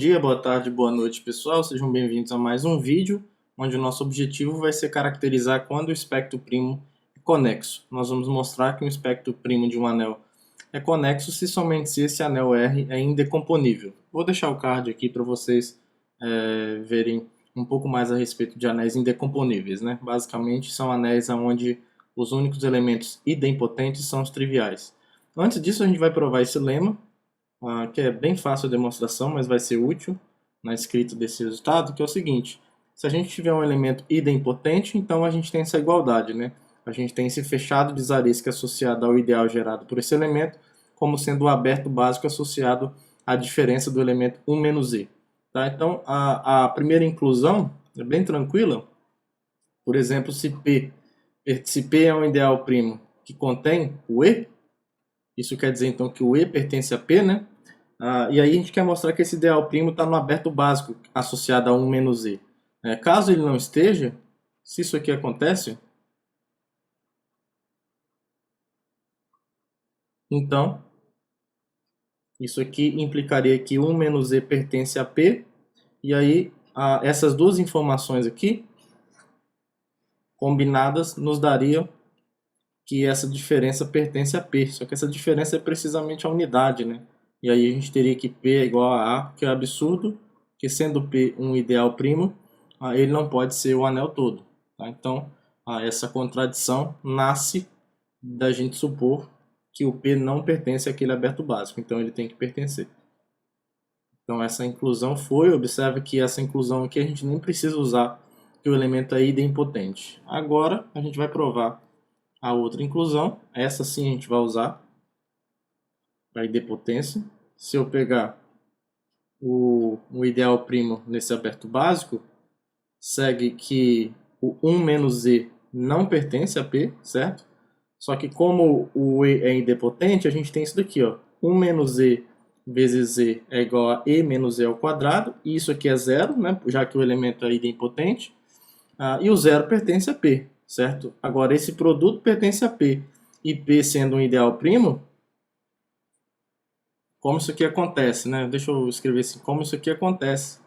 Bom dia, boa tarde, boa noite, pessoal. Sejam bem-vindos a mais um vídeo, onde o nosso objetivo vai ser caracterizar quando o espectro primo é conexo. Nós vamos mostrar que um espectro primo de um anel é conexo se somente se esse anel R é indecomponível. Vou deixar o card aqui para vocês verem um pouco mais a respeito de anéis indecomponíveis, né? Basicamente, são anéis onde os únicos elementos idempotentes são os triviais. Antes disso, a gente vai provar esse lema, que é bem fácil a demonstração, mas vai ser útil na escrita desse resultado, que é o seguinte: se a gente tiver um elemento idempotente, então a gente tem essa igualdade, né? A gente tem esse fechado de Zariski associado ao ideal gerado por esse elemento, como sendo o aberto básico associado à diferença do elemento 1 menos e. Tá? Então, a primeira inclusão é bem tranquila. Por exemplo, se P é um ideal primo que contém o E, isso quer dizer então que o E pertence a P, né? E aí a gente quer mostrar que esse ideal primo está no aberto básico associado a 1 menos E. Caso ele não esteja, se isso aqui acontece, então isso aqui implicaria que 1 menos E pertence a P, e aí essas duas informações aqui, combinadas, nos dariam que essa diferença pertence a P, só que essa diferença é precisamente a unidade, né? E aí a gente teria que P é igual a A, que é absurdo, que sendo P um ideal primo, ele não pode ser o anel todo. Tá? Então, essa contradição nasce da gente supor que o P não pertence àquele aberto básico, então ele tem que pertencer. Então essa inclusão observe que essa inclusão aqui a gente nem precisa usar, que o elemento é idempotente. Agora a gente vai provar a outra inclusão, essa sim a gente vai usar a idempotência. Se eu pegar o ideal primo nesse aberto básico, segue que o 1 menos E não pertence a P, certo? Só que como o E é idempotente, a gente tem isso daqui, ó. 1 menos E vezes E é igual a E menos E ao quadrado, e isso aqui é zero, né? Já que o elemento é idempotente, e o zero pertence a P, certo? Agora, esse produto pertence a P, e P sendo um ideal primo, como isso aqui acontece, né? Deixa eu escrever assim, como isso aqui acontece.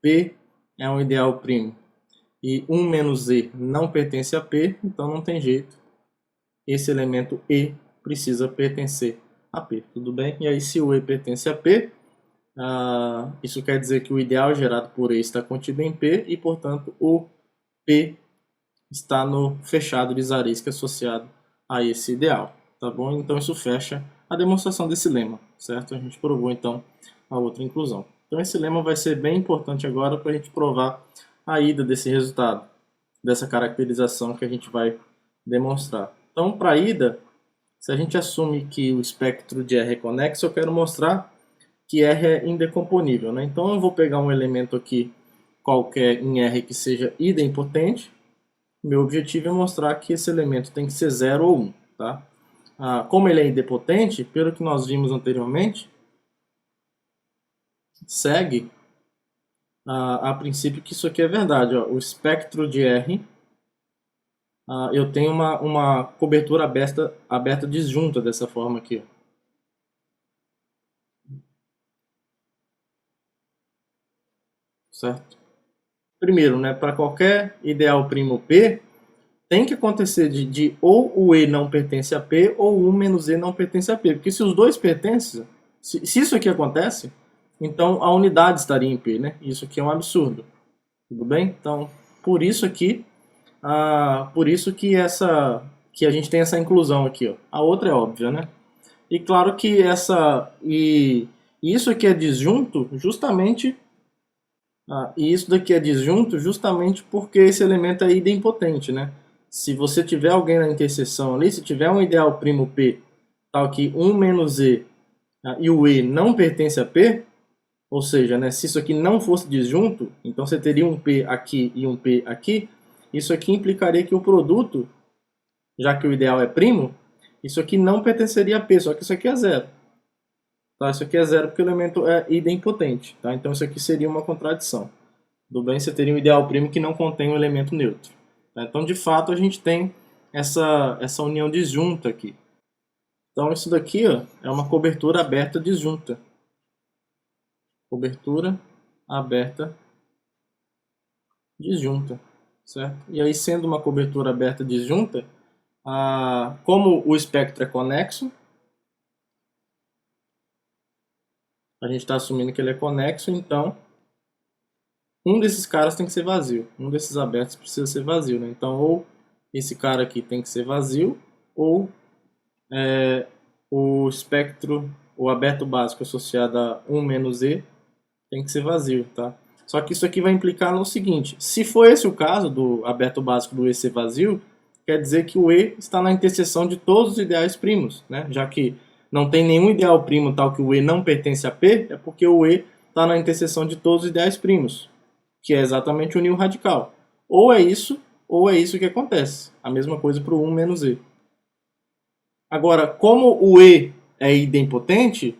P é um ideal primo e 1 menos E não pertence a P, então não tem jeito. Esse elemento E precisa pertencer a P, tudo bem? E aí, se o E pertence a P, isso quer dizer que o ideal gerado por E está contido em P e, portanto, o P está no fechado de Zariski associado a esse ideal, tá bom? Então isso fecha a demonstração desse lema, certo? A gente provou então a outra inclusão. Então esse lema vai ser bem importante agora para a gente provar a ida desse resultado, dessa caracterização que a gente vai demonstrar. Então, para a ida, se a gente assume que o espectro de R é conexo, eu quero mostrar que R é indecomponível, né? Então eu vou pegar um elemento aqui qualquer em R que seja idempotente. Meu objetivo é mostrar que esse elemento tem que ser 0 ou 1. Tá? Como ele é idempotente, pelo que nós vimos anteriormente, segue a princípio que isso aqui é verdade. Ó. O espectro de R, eu tenho uma cobertura aberta disjunta dessa forma aqui. Certo? Primeiro, né, para qualquer ideal primo P, tem que acontecer de ou o E não pertence a P ou o 1 menos E não pertence a P. Porque se os dois pertencem, se isso aqui acontece, então a unidade estaria em P, né? Isso aqui é um absurdo. Tudo bem? Então, por isso aqui, por isso que a gente tem essa inclusão aqui, ó. A outra é óbvia, né? E claro que isso aqui é disjunto justamente e isso daqui é disjunto justamente porque esse elemento é idempotente, né? Se você tiver alguém na interseção ali, se tiver um ideal primo P, tal que 1 menos E e o E não pertence a P, ou seja, né, se isso aqui não fosse disjunto, então você teria um P aqui e um P aqui, isso aqui implicaria que o produto, já que o ideal é primo, isso aqui não pertenceria a P, só que isso aqui é zero. Tá? Isso aqui é zero porque o elemento é idempotente. Tá? Então isso aqui seria uma contradição. Tudo bem? Você teria um ideal primo que não contém um elemento neutro. Tá? Então, de fato, a gente tem essa união disjunta aqui. Então, isso daqui ó, é uma cobertura aberta disjunta. Cobertura aberta disjunta, certo? E aí, sendo uma cobertura aberta disjunta, como o espectro é conexo, a gente está assumindo que ele é conexo, então um desses caras tem que ser vazio. Um desses abertos precisa ser vazio, né? Então, ou esse cara aqui tem que ser vazio, ou o espectro, o aberto básico associado a 1 menos E tem que ser vazio, tá? Só que isso aqui vai implicar no seguinte: se for esse o caso do aberto básico do E ser vazio, quer dizer que o E está na interseção de todos os ideais primos, né? Já que não tem nenhum ideal primo tal que o E não pertence a P, é porque o E está na interseção de todos os ideais primos, que é exatamente o nível radical. Ou é isso que acontece. A mesma coisa para o 1 menos E. Agora, como o E é idempotente,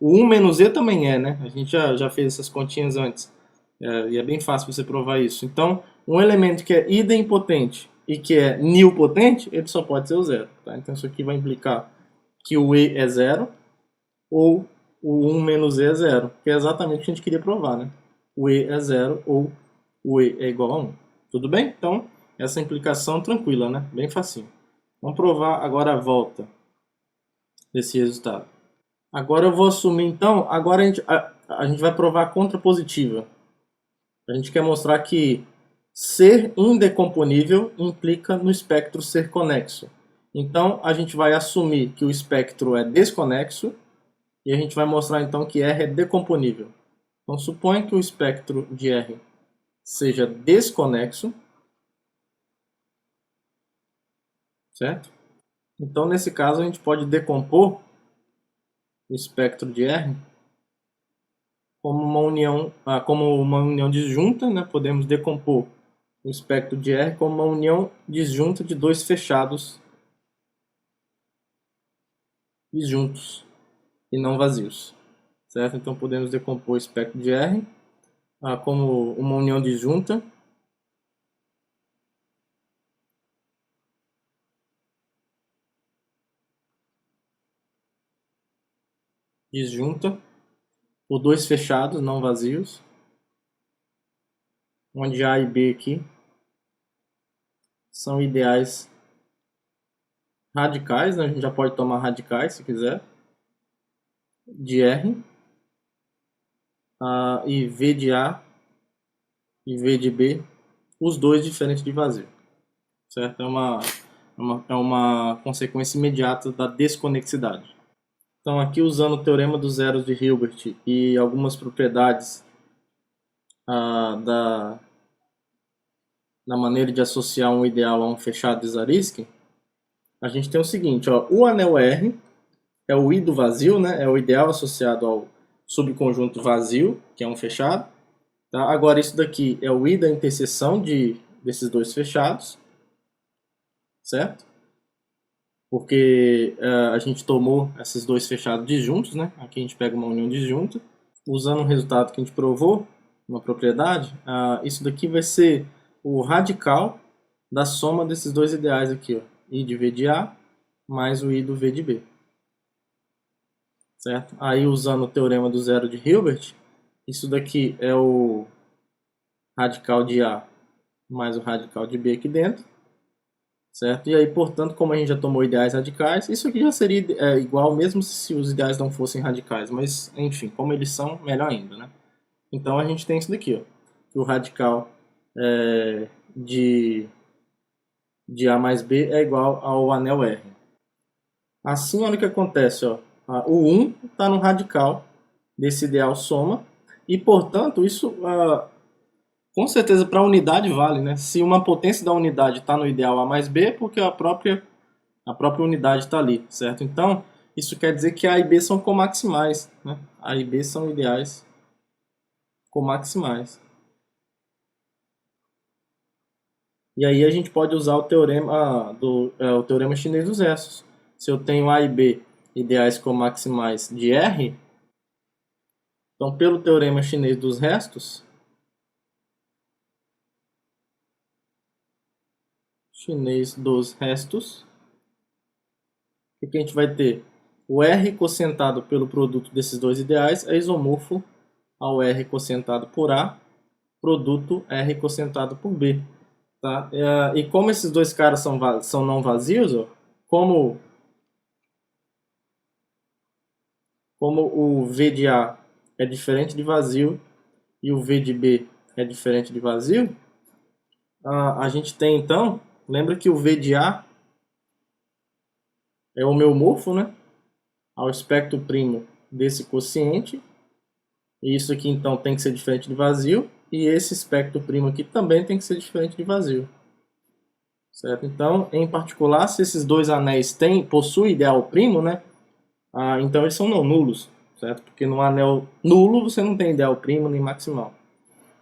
o 1 menos E também é, né? A gente já fez essas continhas antes. E é bem fácil você provar isso. Então, um elemento que é idempotente e que é nilpotente, ele só pode ser o zero. Tá? Então, isso aqui vai implicar que o E é zero ou o 1 menos E é zero, que é exatamente o que a gente queria provar, né? O E é zero ou o E é igual a 1. Tudo bem? Então, essa implicação tranquila, né? Bem facinho. Vamos provar agora a volta desse resultado. Agora eu vou assumir, então, agora a gente vai provar a contrapositiva. A gente quer mostrar que ser indecomponível implica no espectro ser conexo. Então, a gente vai assumir que o espectro é desconexo e a gente vai mostrar, então, que R é decomponível. Então, suponha que o espectro de R seja desconexo, certo? Então, nesse caso, a gente pode decompor o espectro de R como uma união disjunta, né? Podemos decompor o espectro de R como uma união disjunta de dois fechados disjuntos e não vazios, certo? Então podemos decompor o espectro de R como uma união disjunta por dois fechados não vazios, onde A e B aqui são ideais radicais, né? A gente já pode tomar radicais se quiser, de R, e V de A e V de B, os dois diferentes de vazio, certo? É uma consequência imediata da desconexidade. Então aqui usando o teorema dos zeros de Hilbert e algumas propriedades da maneira de associar um ideal a um fechado de Zariski, a gente tem o seguinte, ó, o anel R é o I do vazio, né? É o ideal associado ao subconjunto vazio, que é um fechado. Tá? Agora isso daqui é o I da interseção desses dois fechados, certo? Porque a gente tomou esses dois fechados disjuntos, né? Aqui a gente pega uma união disjunta. Usando um resultado que a gente provou, uma propriedade, isso daqui vai ser o radical da soma desses dois ideais aqui, ó, I de V de A mais o I do V de B. Certo? Aí usando o teorema do zero de Hilbert, isso daqui é o radical de A mais o radical de B aqui dentro. Certo? E aí, portanto, como a gente já tomou ideais radicais, isso aqui já seria igual mesmo se os ideais não fossem radicais, mas enfim, como eles são, melhor ainda, né? Então a gente tem isso daqui, ó, que o radical de A mais B é igual ao anel R. Assim, olha o que acontece, ó, o 1 está no radical desse ideal soma, e portanto isso com certeza para a unidade vale, né? Se uma potência da unidade está no ideal A mais B, é porque a própria unidade está ali, certo? Então, isso quer dizer que A e B são comaximais, né? A e B são ideais comaximais. E aí a gente pode usar o teorema o teorema chinês dos restos. Se eu tenho A e B ideais comaximais de R, então pelo teorema chinês dos restos, o que a gente vai ter? O R cosentado pelo produto desses dois ideais é isomorfo ao R quocientado por A, produto R quocientado por B. Tá? E como esses dois caras são não vazios, ó, como o V de A é diferente de vazio e o V de B é diferente de vazio, a gente tem então, lembra que o V de A é homeomorfo, né, ao espectro primo desse quociente, e isso aqui então tem que ser diferente de vazio, e esse espectro primo aqui também tem que ser diferente de vazio. Certo? Então, em particular, se esses dois anéis possuem ideal primo, né, então eles são não nulos, certo? Porque no anel nulo você não tem ideal primo nem maximal.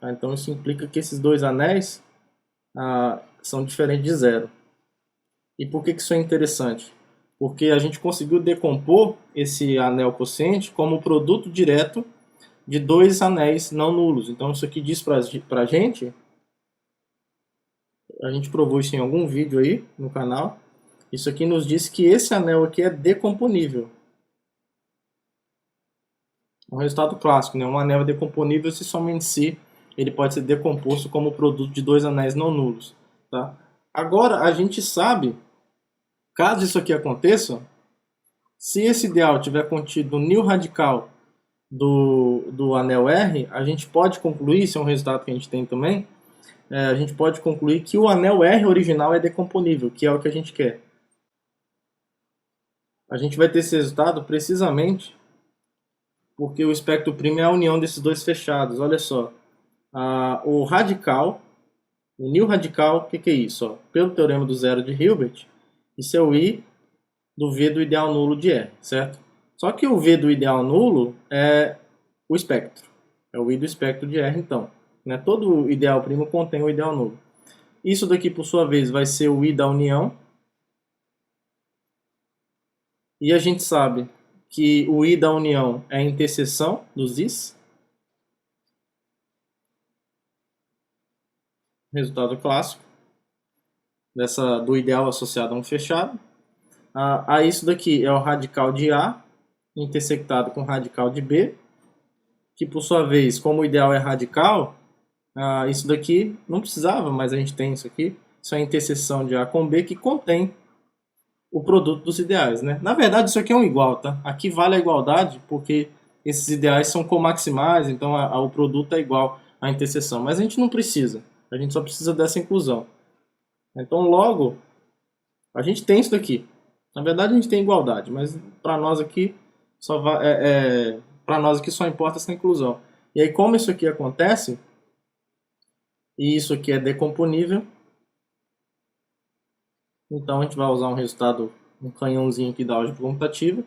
Tá? Então isso implica que esses dois anéis são diferentes de zero. E por que isso é interessante? Porque a gente conseguiu decompor esse anel quociente como produto direto de dois anéis não nulos. Então isso aqui diz pra gente, a gente provou isso em algum vídeo aí no canal, isso aqui nos diz que esse anel aqui é decomponível. Um resultado clássico, né? Um anel é decomponível se somente se ele pode ser decomposto como produto de dois anéis não nulos. Tá? Agora, a gente sabe, caso isso aqui aconteça, se esse ideal tiver contido no nível radical do anel R, a gente pode concluir, isso é um resultado que a gente tem também, a gente pode concluir que o anel R original é decomponível, que é o que a gente quer. A gente vai ter esse resultado precisamente porque o espectro primo é a união desses dois fechados. Olha só, o radical, o nível radical, o que é isso? Ó? Pelo teorema do zero de Hilbert, isso é o I do V do ideal nulo de R, certo? Só que o V do ideal nulo é o espectro, é o I do espectro de R, então. Né? Todo ideal primo contém o ideal nulo. Isso daqui, por sua vez, vai ser o I da união. E a gente sabe que o I da união é a interseção dos Is. Resultado clássico do ideal associado a um fechado. Isso daqui é o radical de A intersectado com o radical de B, que por sua vez, como o ideal é radical, isso daqui não precisava, mas a gente tem isso aqui. Isso é a interseção de A com B que contém o produto dos ideais, né? Na verdade, isso aqui é um igual, tá? Aqui vale a igualdade porque esses ideais são comaximais, então o produto é igual à interseção. Mas a gente não precisa, a gente só precisa dessa inclusão. Então, logo, a gente tem isso daqui. Na verdade, a gente tem igualdade, mas para nós aqui para nós aqui só importa essa inclusão. E aí, como isso aqui acontece, e isso aqui é decomponível, então a gente vai usar um canhãozinho aqui da álgebra comutativa.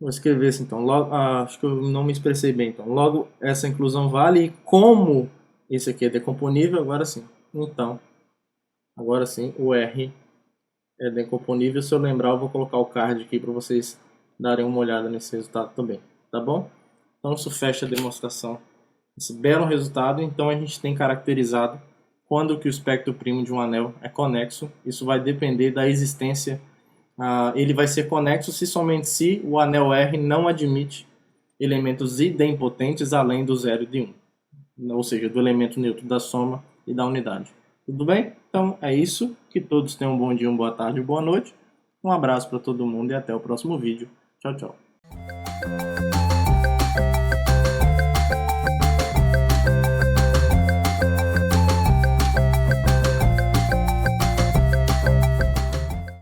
Vou escrever assim, então, logo, acho que eu não me expressei bem, então, logo essa inclusão vale, e como esse aqui é decomponível, agora sim. Então, agora sim, o R é decomponível. Se eu lembrar, eu vou colocar o card aqui para vocês darem uma olhada nesse resultado também, tá bom? Então isso fecha a demonstração, esse belo resultado. Então a gente tem caracterizado quando que o espectro primo de um anel é conexo. Isso vai depender da existência, ele vai ser conexo se somente se o anel R não admite elementos idempotentes além do 0 e de 1, ou seja, do elemento neutro da soma e da unidade. Tudo bem? Então é isso. Que todos tenham um bom dia, uma boa tarde e boa noite. Um abraço para todo mundo e até o próximo vídeo. Tchau, tchau.